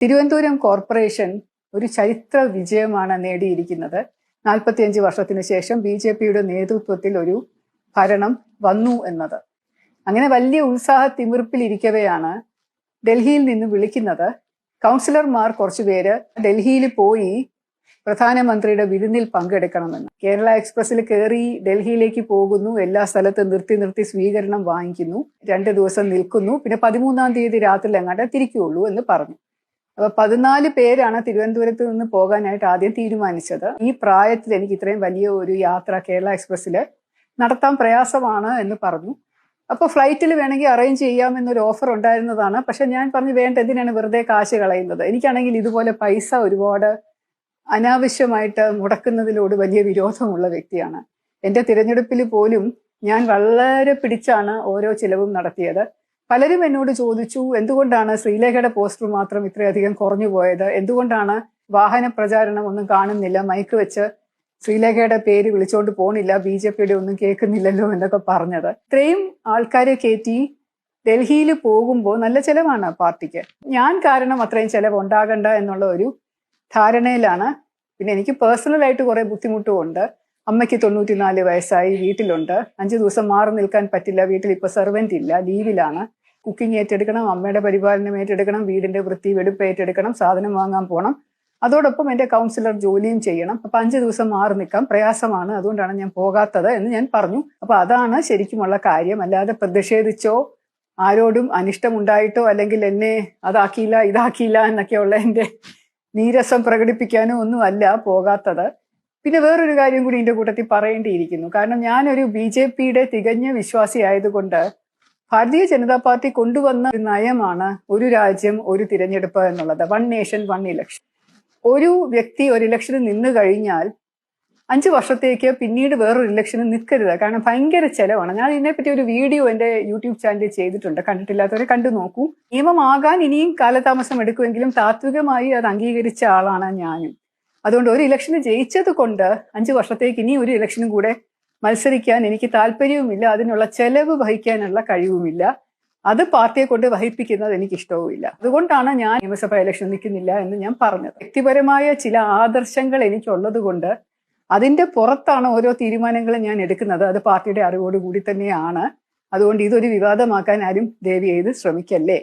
Thiruvananthapuram corporation ഒരു ചരിത്ര വിജയമാണ് നേടിയിരിക്കുന്നത്. 45 വർഷത്തിന് ശേഷം BJPയുടെ നേതൃത്വത്തിൽ ഒരു ഭരണം വന്നു എന്നത്. അങ്ങനെ വലിയ ഉത്സാഹ തിമിർപ്പിലിരിക്കവെയാണ് ഡൽഹിയിൽ നിന്ന് വിളിക്കുന്നത്. കൗൺസിലർമാർ കുറച്ചുപേര് ഡൽഹിയിൽ പോയി പ്രധാനമന്ത്രിയുടെ വിരുന്നിൽ പങ്കെടുക്കണമെന്ന്. കേരള എക്സ്പ്രസിൽ കയറി ഡൽഹിയിലേക്ക് പോകുന്നു. എല്ലാ സ്ഥലത്തും നിർത്തി സ്വീകരണം വാങ്ങിക്കുന്നു. 2 ദിവസം നിൽക്കുന്നു. പിന്നെ 13-ാം തീയതി രാത്രി എങ്ങാണ്ട് തിരിക്കുകയുള്ളൂ എന്ന് പറഞ്ഞു. അപ്പൊ 14 പേരാണ് തിരുവനന്തപുരത്ത് നിന്ന് പോകാനായിട്ട് ആദ്യം തീരുമാനിച്ചത്. ഈ പ്രായത്തിൽ എനിക്ക് ഇത്രയും വലിയ ഒരു യാത്ര കേരള എക്സ്പ്രസ്സിൽ നടത്താൻ പ്രയാസമാണ് എന്ന് പറഞ്ഞു. അപ്പോൾ ഫ്ലൈറ്റിൽ വേണമെങ്കിൽ അറേഞ്ച് ചെയ്യാമെന്നൊരു ഓഫർ ഉണ്ടായിരുന്നതാണ്. പക്ഷെ ഞാൻ പറഞ്ഞു വേണ്ട, എന്തിനാണ് വെറുതെ കാശ് കളയുന്നത്. എനിക്കാണെങ്കിൽ ഇതുപോലെ പൈസ ഒരുപാട് അനാവശ്യമായിട്ട് മുടക്കുന്നതിനോട് വലിയ വിരോധമുള്ള വ്യക്തിയാണ്. എൻ്റെ തിരഞ്ഞെടുപ്പിൽ പോലും ഞാൻ വളരെ പിടിച്ചാണ് ഓരോ ചിലവും നടത്തിയത്. പലരും എന്നോട് ചോദിച്ചു, എന്തുകൊണ്ടാണ് ശ്രീലേഖയുടെ പോസ്റ്റർ മാത്രം ഇത്രയധികം കുറഞ്ഞു പോയത്, എന്തുകൊണ്ടാണ് വാഹന പ്രചാരണം ഒന്നും കാണുന്നില്ല, മൈക്ക് വെച്ച് ശ്രീലേഖയുടെ പേര് വിളിച്ചോണ്ട് പോണില്ല, BJPയുടെ ഒന്നും കേൾക്കുന്നില്ലല്ലോ എന്നൊക്കെ പറഞ്ഞത്. ഇത്രയും ആൾക്കാരെ കയറ്റി ഡൽഹിയിൽ പോകുമ്പോൾ നല്ല ചെലവാണ് പാർട്ടിക്ക്. ഞാൻ കാരണം അത്രയും ചെലവ് ഉണ്ടാകണ്ട എന്നുള്ള ഒരു ധാരണയിലാണ്. പിന്നെ എനിക്ക് പേഴ്സണലായിട്ട് കുറെ ബുദ്ധിമുട്ടുമുണ്ട്. അമ്മയ്ക്ക് 94 വയസ്സായി, വീട്ടിലുണ്ട്. 5 ദിവസം മാറി നിൽക്കാൻ പറ്റില്ല. വീട്ടിൽ ഇപ്പൊ സെർവന്റ് ഇല്ല, ലീവിലാണ്. കുക്കിംഗ് ഏറ്റെടുക്കണം, അമ്മയുടെ പരിപാലനം ഏറ്റെടുക്കണം, വീടിന്റെ വൃത്തി വെടുപ്പ് ഏറ്റെടുക്കണം, സാധനം വാങ്ങാൻ പോകണം. അതോടൊപ്പം എൻ്റെ കൗൺസിലർ ജോലിയും ചെയ്യണം. അപ്പൊ 5 ദിവസം മാറി നിൽക്കാൻ പ്രയാസമാണ്, അതുകൊണ്ടാണ് ഞാൻ പോകാത്തത് എന്ന് ഞാൻ പറഞ്ഞു. അപ്പൊ അതാണ് ശരിക്കുമുള്ള കാര്യം. അല്ലാതെ പ്രതിഷേധിച്ചോ ആരോടും അനിഷ്ടമുണ്ടായിട്ടോ അല്ലെങ്കിൽ എന്നെ അതാക്കിയില്ല ഇതാക്കിയില്ല എന്നൊക്കെയുള്ള എൻ്റെ നീരസം പ്രകടിപ്പിക്കാനോ ഒന്നും അല്ല പോകാത്തത്. പിന്നെ വേറൊരു കാര്യം കൂടി ഇതിന്റെ കൂട്ടത്തിൽ പറയേണ്ടിയിരിക്കുന്നു. കാരണം ഞാനൊരു BJPയുടെ തികഞ്ഞ വിശ്വാസി ആയതുകൊണ്ട് ഭാരതീയ ജനതാ പാർട്ടി കൊണ്ടുവന്ന ഒരു നയമാണ് ഒരു രാജ്യം ഒരു തിരഞ്ഞെടുപ്പ് എന്നുള്ളത്. 1 നേഷൻ 1 ഇലക്ഷൻ. ഒരു വ്യക്തി ഒരു ഇലക്ഷന് നിന്ന് കഴിഞ്ഞാൽ 5 വർഷത്തേക്ക് പിന്നീട് വേറൊരു ഇലക്ഷന് നിൽക്കരുത്. കാരണം ഭയങ്കര ചെലവാണ്. ഞാൻ ഇതിനെപ്പറ്റി ഒരു വീഡിയോ എൻ്റെ യൂട്യൂബ് ചാനലിൽ ചെയ്തിട്ടുണ്ട്. കണ്ടിട്ടില്ലാത്തവരെ കണ്ടു നോക്കൂ. നിയമമാകാൻ ഇനിയും കാലതാമസം എടുക്കുമെങ്കിലും താത്വികമായി അത് അംഗീകരിച്ച ആളാണ് ഞാനും. അതുകൊണ്ട് ഒരു ഇലക്ഷന് ജയിച്ചത് കൊണ്ട് 5 വർഷത്തേക്ക് ഇനി ഒരു ഇലക്ഷനും കൂടെ മത്സരിക്കാൻ എനിക്ക് താല്പര്യവുമില്ല. അതിനുള്ള ചെലവ് വഹിക്കാനുള്ള കഴിവുമില്ല. അത് പാർട്ടിയെ കൊണ്ട് വഹിപ്പിക്കുന്നത് എനിക്ക് ഇഷ്ടവുമില്ല. അതുകൊണ്ടാണ് ഞാൻ നിയമസഭാ ഇലക്ഷൻ നിൽക്കുന്നില്ല എന്ന് ഞാൻ പറഞ്ഞത്. വ്യക്തിപരമായ ചില ആദർശങ്ങൾ എനിക്കുള്ളത് കൊണ്ട് അതിന്റെ പുറത്താണ് ഓരോ തീരുമാനങ്ങളും ഞാൻ എടുക്കുന്നത്. അത് പാർട്ടിയുടെ അറിവോടുകൂടി തന്നെയാണ്. അതുകൊണ്ട് ഇതൊരു വിവാദമാക്കാൻ ആരും ദയവ് ചെയ്ത് ശ്രമിക്കല്ലേ.